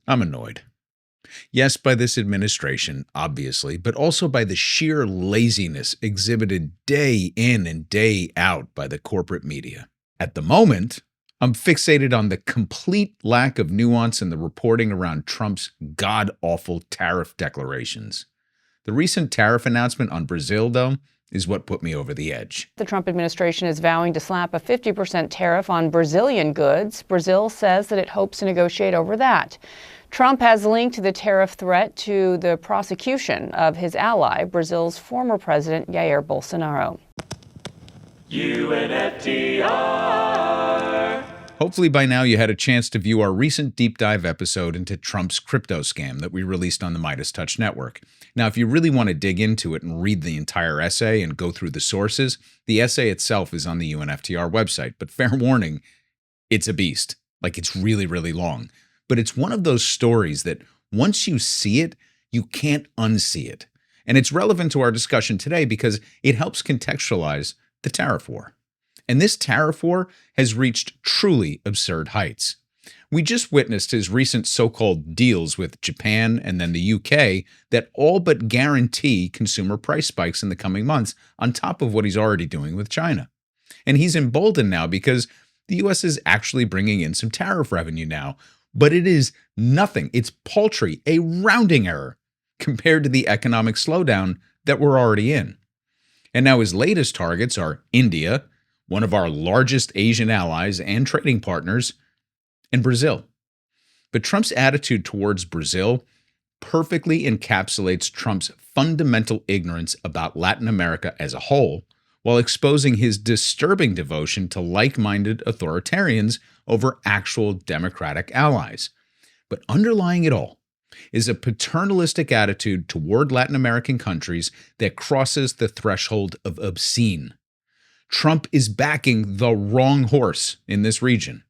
I'm annoyed. Yes, by this administration, obviously, but also by the sheer laziness exhibited day in and day out by the corporate media. At the moment, I'm fixated on the complete lack of nuance in the reporting around Trump's god-awful tariff declarations. The recent tariff announcement on Brazil, though, is what put me over the edge. The Trump administration is vowing to slap a 50% tariff on Brazilian goods. Brazil says that it hopes to negotiate over that. Trump has linked the tariff threat to the prosecution of his ally, Brazil's former president, Jair Bolsonaro. UNFTR. Hopefully by now you had a chance to view our recent deep dive episode into Trump's crypto scam that we released on the Midas Touch Network. Now, if you really want to dig into it and read the entire essay and go through the sources, the essay itself is on the UNFTR website. But fair warning, it's a beast. Like, it's really, really long. But it's one of those stories that once you see it, you can't unsee it. And it's relevant to our discussion today because it helps contextualize the tariff war. And this tariff war has reached truly absurd heights. We just witnessed his recent so-called deals with Japan and then the UK that all but guarantee consumer price spikes in the coming months on top of what he's already doing with China. And he's emboldened now because the US is actually bringing in some tariff revenue now, but it is nothing. It's paltry, a rounding error compared to the economic slowdown that we're already in. And now his latest targets are India, one of our largest Asian allies and trading partners, and Brazil. But Trump's attitude towards Brazil perfectly encapsulates Trump's fundamental ignorance about Latin America as a whole, while exposing his disturbing devotion to like-minded authoritarians over actual democratic allies. But underlying it all is a paternalistic attitude toward Latin American countries that crosses the threshold of obscene. Trump is backing the wrong horse in this region,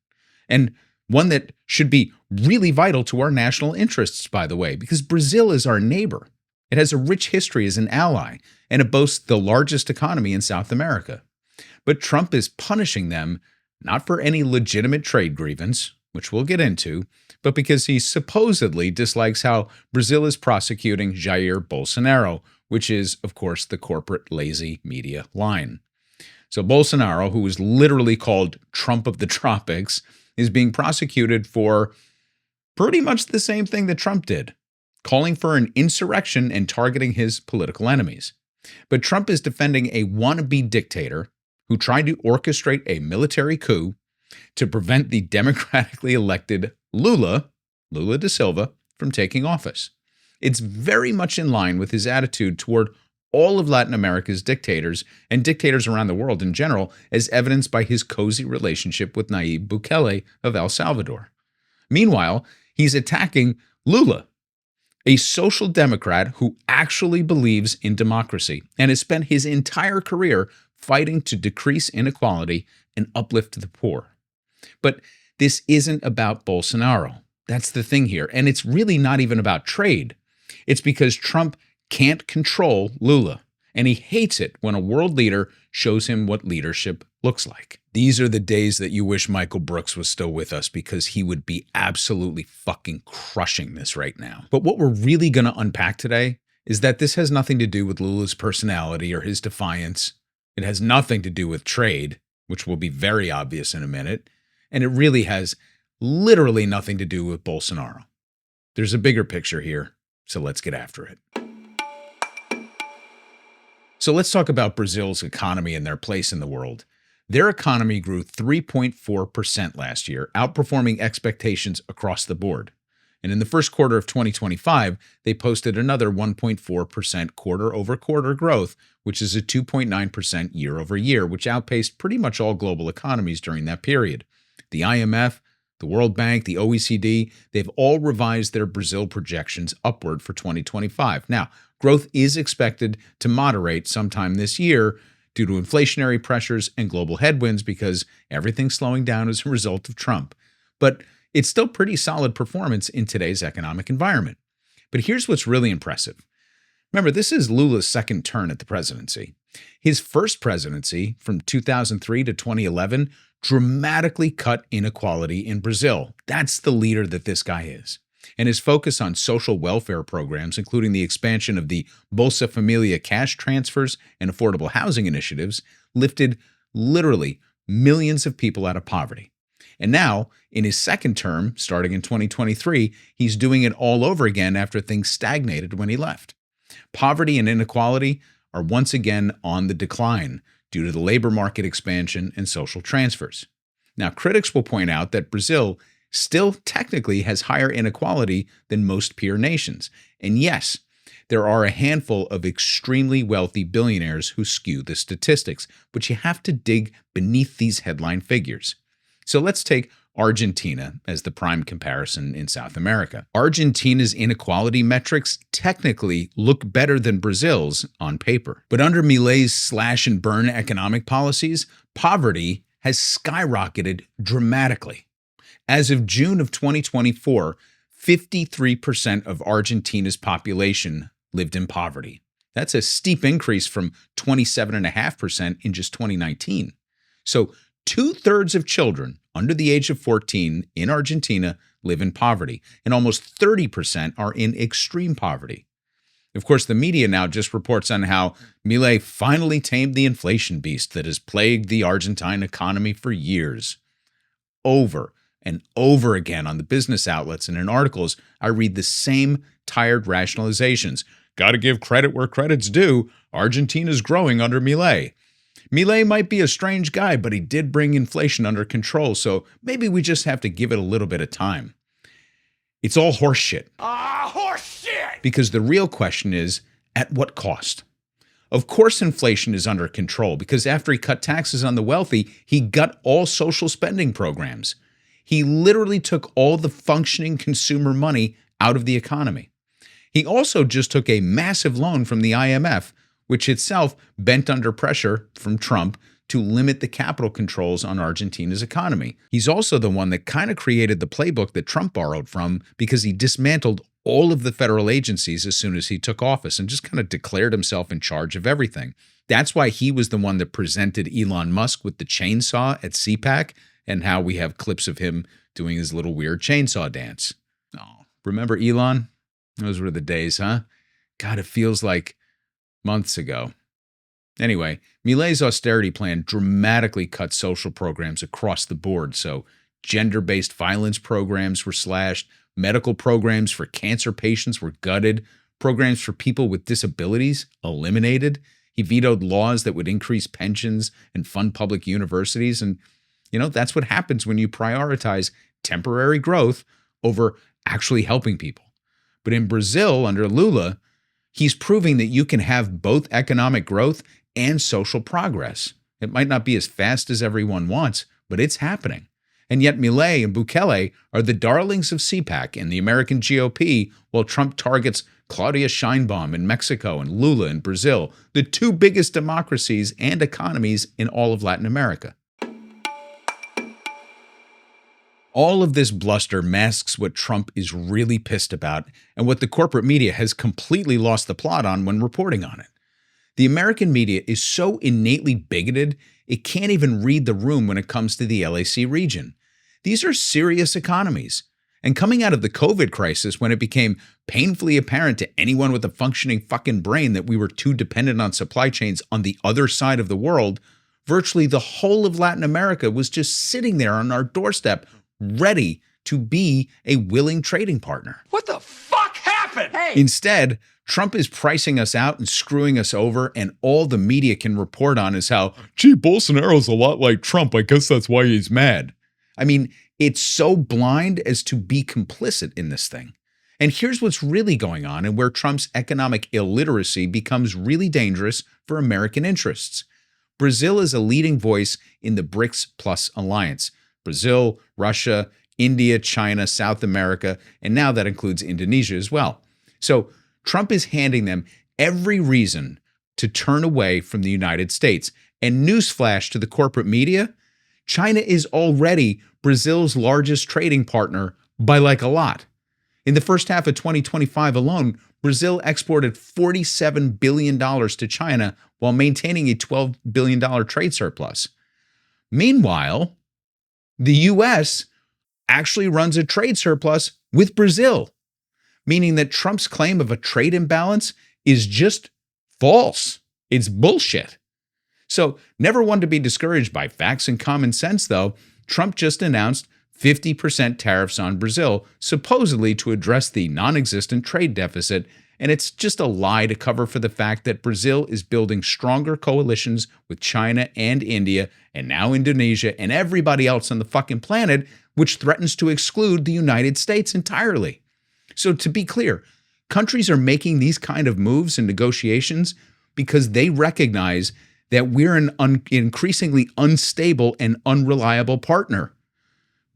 and one that should be really vital to our national interests, by the way, because Brazil is our neighbor. It has a rich history as an ally, and it boasts the largest economy in South America. But Trump is punishing them not for any legitimate trade grievance, which we'll get into, but because he supposedly dislikes how Brazil is prosecuting Jair Bolsonaro, which is, of course, the corporate lazy media line. So Bolsonaro, who is literally called Trump of the Tropics, is being prosecuted for pretty much the same thing that Trump did, calling for an insurrection and targeting his political enemies. But Trump is defending a wannabe dictator who tried to orchestrate a military coup to prevent the democratically elected Lula da Silva, from taking office. It's very much in line with his attitude toward all of Latin America's dictators and dictators around the world in general, as evidenced by his cozy relationship with Nayib Bukele of El Salvador. Meanwhile, he's attacking Lula, a social democrat who actually believes in democracy and has spent his entire career fighting to decrease inequality and uplift the poor. But this isn't about Bolsonaro. That's the thing here. And it's really not even about trade. It's because Trump can't control Lula, and he hates it when a world leader shows him what leadership looks like. These are the days that you wish Michael Brooks was still with us, because he would be absolutely fucking crushing this right now. But what we're really going to unpack today is that this has nothing to do with Lula's personality or his defiance. It has nothing to do with trade, which will be very obvious in a minute, and it really has literally nothing to do with Bolsonaro. There's a bigger picture here, so let's get after it. So let's talk about Brazil's economy and their place in the world. Their economy grew 3.4% last year, outperforming expectations across the board. And in the first quarter of 2025, they posted another 1.4% quarter-over-quarter growth, which is a 2.9% year-over-year, which outpaced pretty much all global economies during that period. The IMF, the World Bank, the OECD, they've all revised their Brazil projections upward for 2025. Now, growth is expected to moderate sometime this year due to inflationary pressures and global headwinds because everything's slowing down as a result of Trump. But it's still pretty solid performance in today's economic environment. But here's what's really impressive. Remember, this is Lula's second turn at the presidency. His first presidency, from 2003 to 2011, dramatically cut inequality in Brazil. That's the leader that this guy is. And his focus on social welfare programs, including the expansion of the Bolsa Familia cash transfers and affordable housing initiatives, lifted literally millions of people out of poverty. And now, in his second term, starting in 2023, he's doing it all over again after things stagnated when he left. Poverty and inequality are once again on the decline due to the labor market expansion and social transfers. Now, critics will point out that Brazil still technically has higher inequality than most peer nations. And yes, there are a handful of extremely wealthy billionaires who skew the statistics, but you have to dig beneath these headline figures. So let's take Argentina as the prime comparison in South America. Argentina's inequality metrics technically look better than Brazil's on paper. But under Milei's slash and burn economic policies, poverty has skyrocketed dramatically. As of June of 2024, 53% of Argentina's population lived in poverty. That's a steep increase from 27.5% in just 2019. So 2/3 of children under the age of 14 in Argentina live in poverty, and almost 30% are in extreme poverty. Of course, the media now just reports on how Milei finally tamed the inflation beast that has plagued the Argentine economy for years. Over and over again on the business outlets and in articles, I read the same tired rationalizations. Got to give credit where credit's due. Argentina's growing under Milei. Milei might be a strange guy, but he did bring inflation under control, so maybe we just have to give it a little bit of time. It's all horseshit. Horseshit! Because the real question is, at what cost? Of course inflation is under control, because after he cut taxes on the wealthy, he gut all social spending programs. He literally took all the functioning consumer money out of the economy. He also just took a massive loan from the IMF, which itself bent under pressure from Trump to limit the capital controls on Argentina's economy. He's also the one that kind of created the playbook that Trump borrowed from, because he dismantled all of the federal agencies as soon as he took office and just kind of declared himself in charge of everything. That's why he was the one that presented Elon Musk with the chainsaw at CPAC, and how we have clips of him doing his little weird chainsaw dance. Oh, remember Elon? Those were the days, huh? God, it feels like months ago. Anyway, Milei's austerity plan dramatically cut social programs across the board. So gender-based violence programs were slashed, medical programs for cancer patients were gutted, programs for people with disabilities eliminated. He vetoed laws that would increase pensions and fund public universities. And, that's what happens when you prioritize temporary growth over actually helping people. But in Brazil, under Lula, he's proving that you can have both economic growth and social progress. It might not be as fast as everyone wants, but it's happening. And yet Milei and Bukele are the darlings of CPAC and the American GOP, while Trump targets Claudia Sheinbaum in Mexico and Lula in Brazil, the two biggest democracies and economies in all of Latin America. All of this bluster masks what Trump is really pissed about and what the corporate media has completely lost the plot on when reporting on it. The American media is so innately bigoted, it can't even read the room when it comes to the LAC region. These are serious economies. And coming out of the COVID crisis, when it became painfully apparent to anyone with a functioning fucking brain that we were too dependent on supply chains on the other side of the world, virtually the whole of Latin America was just sitting there on our doorstep, ready to be a willing trading partner. What the fuck happened? Hey. Instead, Trump is pricing us out and screwing us over, and all the media can report on is how, Bolsonaro's a lot like Trump. I guess that's why he's mad. I mean, it's so blind as to be complicit in this thing. And here's what's really going on, and where Trump's economic illiteracy becomes really dangerous for American interests. Brazil is a leading voice in the BRICS Plus alliance. Brazil, Russia, India, China, South America, and now that includes Indonesia as well. So Trump is handing them every reason to turn away from the United States. And newsflash to the corporate media, China is already Brazil's largest trading partner by like a lot. In the first half of 2025 alone, Brazil exported $47 billion to China while maintaining a $12 billion trade surplus. Meanwhile, the U.S. actually runs a trade surplus with Brazil. meaning that Trump's claim of a trade imbalance is just false. It's bullshit. So, never one to be discouraged by facts and common sense, though. Trump just announced 50% tariffs on Brazil, supposedly to address the non-existent trade deficit, and it's just a lie to cover for the fact that Brazil is building stronger coalitions with China and India, and now Indonesia, and everybody else on the fucking planet, which threatens to exclude the United States entirely. So to be clear, countries are making these kind of moves and negotiations because they recognize that we're an increasingly unstable and unreliable partner.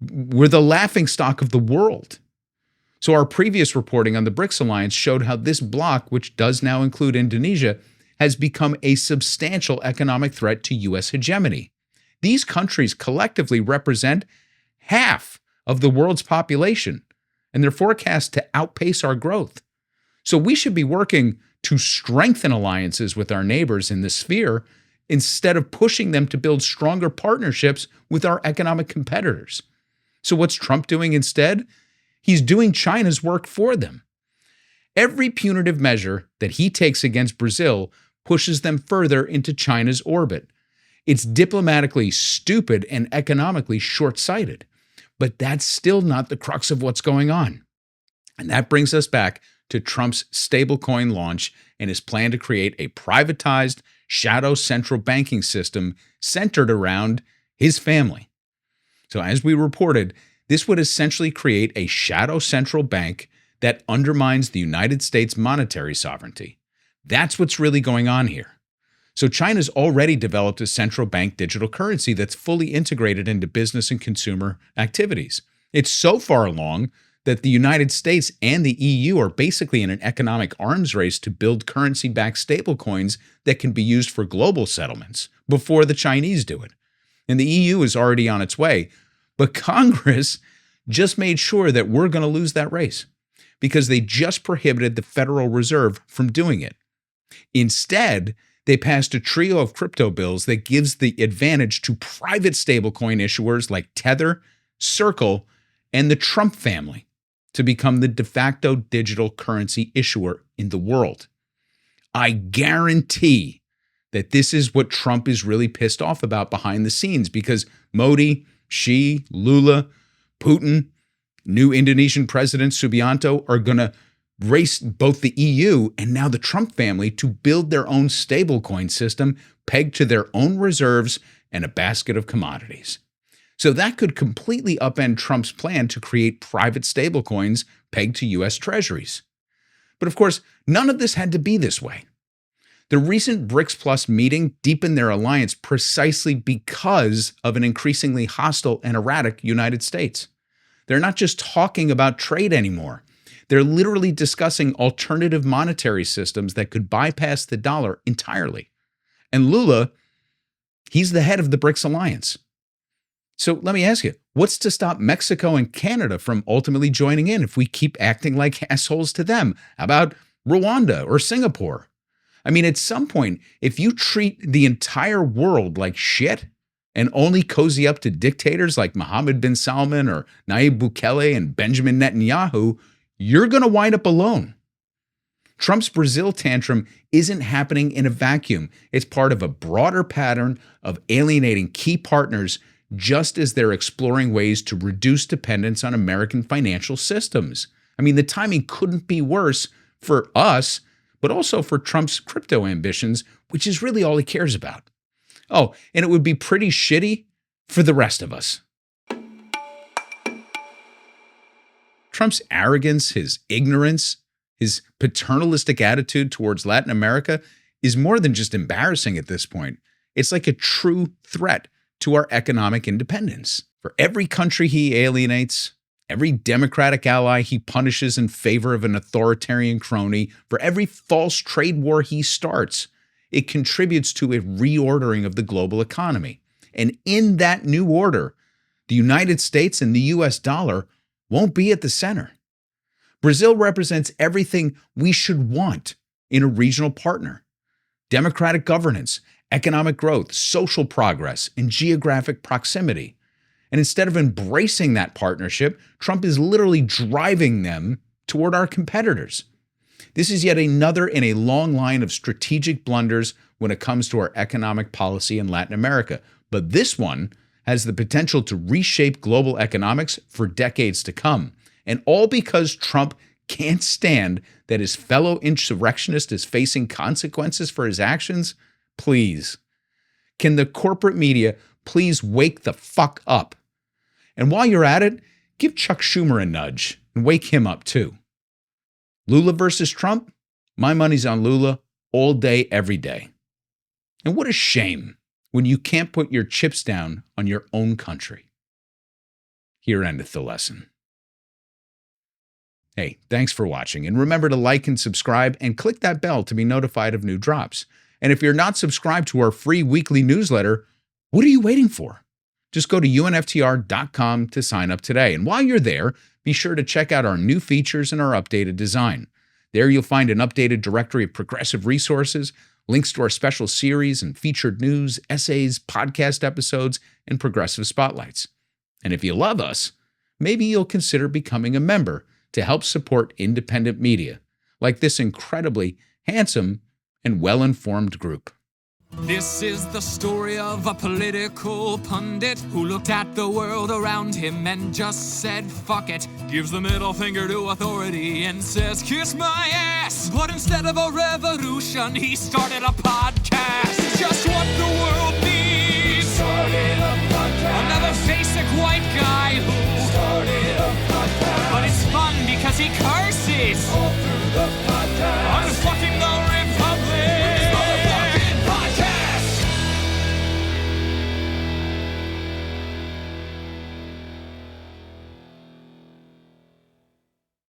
We're the laughingstock of the world. So our previous reporting on the BRICS alliance showed how this bloc, which does now include Indonesia, has become a substantial economic threat to U.S. hegemony. These countries collectively represent half of the world's population, and they're forecast to outpace our growth. So we should be working to strengthen alliances with our neighbors in this sphere instead of pushing them to build stronger partnerships with our economic competitors. So what's Trump doing instead? He's doing China's work for them. Every punitive measure that he takes against Brazil pushes them further into China's orbit. It's diplomatically stupid and economically short-sighted. But that's still not the crux of what's going on. And that brings us back to Trump's stablecoin launch and his plan to create a privatized shadow central banking system centered around his family. So as we reported, this would essentially create a shadow central bank that undermines the United States monetary sovereignty. That's what's really going on here. So China's already developed a central bank digital currency that's fully integrated into business and consumer activities. It's so far along that the United States and the EU are basically in an economic arms race to build currency-backed stablecoins that can be used for global settlements before the Chinese do it. And the EU is already on its way. But Congress just made sure that we're going to lose that race because they just prohibited the Federal Reserve from doing it. Instead, they passed a trio of crypto bills that gives the advantage to private stablecoin issuers like Tether, Circle, and the Trump family to become the de facto digital currency issuer in the world. I guarantee that this is what Trump is really pissed off about behind the scenes because Modi, Xi, Lula, Putin, new Indonesian President Subianto are going to race both the EU and now the Trump family to build their own stablecoin system pegged to their own reserves and a basket of commodities. So that could completely upend Trump's plan to create private stablecoins pegged to U.S. treasuries. But of course, none of this had to be this way. The recent BRICS Plus meeting deepened their alliance precisely because of an increasingly hostile and erratic United States. They're not just talking about trade anymore. They're literally discussing alternative monetary systems that could bypass the dollar entirely. And Lula, he's the head of the BRICS alliance. So let me ask you, what's to stop Mexico and Canada from ultimately joining in if we keep acting like assholes to them? How about Rwanda or Singapore? I mean, at some point, if you treat the entire world like shit and only cozy up to dictators like Mohammed bin Salman or Nayib Bukele and Benjamin Netanyahu, you're going to wind up alone. Trump's Brazil tantrum isn't happening in a vacuum. It's part of a broader pattern of alienating key partners just as they're exploring ways to reduce dependence on American financial systems. I mean, the timing couldn't be worse for us, but also for Trump's crypto ambitions, which is really all he cares about. Oh, and it would be pretty shitty for the rest of us. Trump's arrogance, his ignorance, his paternalistic attitude towards Latin America is more than just embarrassing at this point. It's like a true threat to our economic independence. For every country he alienates, every democratic ally he punishes in favor of an authoritarian crony, for every false trade war he starts, it contributes to a reordering of the global economy. And in that new order, the United States and the US dollar won't be at the center. Brazil represents everything we should want in a regional partner: democratic governance, economic growth, social progress, and geographic proximity. And instead of embracing that partnership, Trump is literally driving them toward our competitors. This is yet another in a long line of strategic blunders when it comes to our economic policy in Latin America. But this one has the potential to reshape global economics for decades to come. And all because Trump can't stand that his fellow insurrectionist is facing consequences for his actions? Please. Can the corporate media please wake the fuck up? And while you're at it, give Chuck Schumer a nudge and wake him up too. Lula versus Trump? My money's on Lula all day, every day. And what a shame when you can't put your chips down on your own country. Here endeth the lesson. Hey, thanks for watching, and remember to like and subscribe and click that bell to be notified of new drops. And if you're not subscribed to our free weekly newsletter, what are you waiting for? Just go to UNFTR.com to sign up today. And while you're there, be sure to check out our new features and our updated design. There you'll find an updated directory of progressive resources, links to our special series and featured news, essays, podcast episodes, and progressive spotlights. And if you love us, maybe you'll consider becoming a member to help support independent media, like this incredibly handsome and well-informed group. This is the story of a political pundit who looked at the world around him and just said, fuck it. Gives the middle finger to authority and says, kiss my ass. But instead of a revolution, he started a podcast. Just what the world needs. Started a podcast. Another basic white guy who started a podcast. But it's fun because he curses all through the podcast.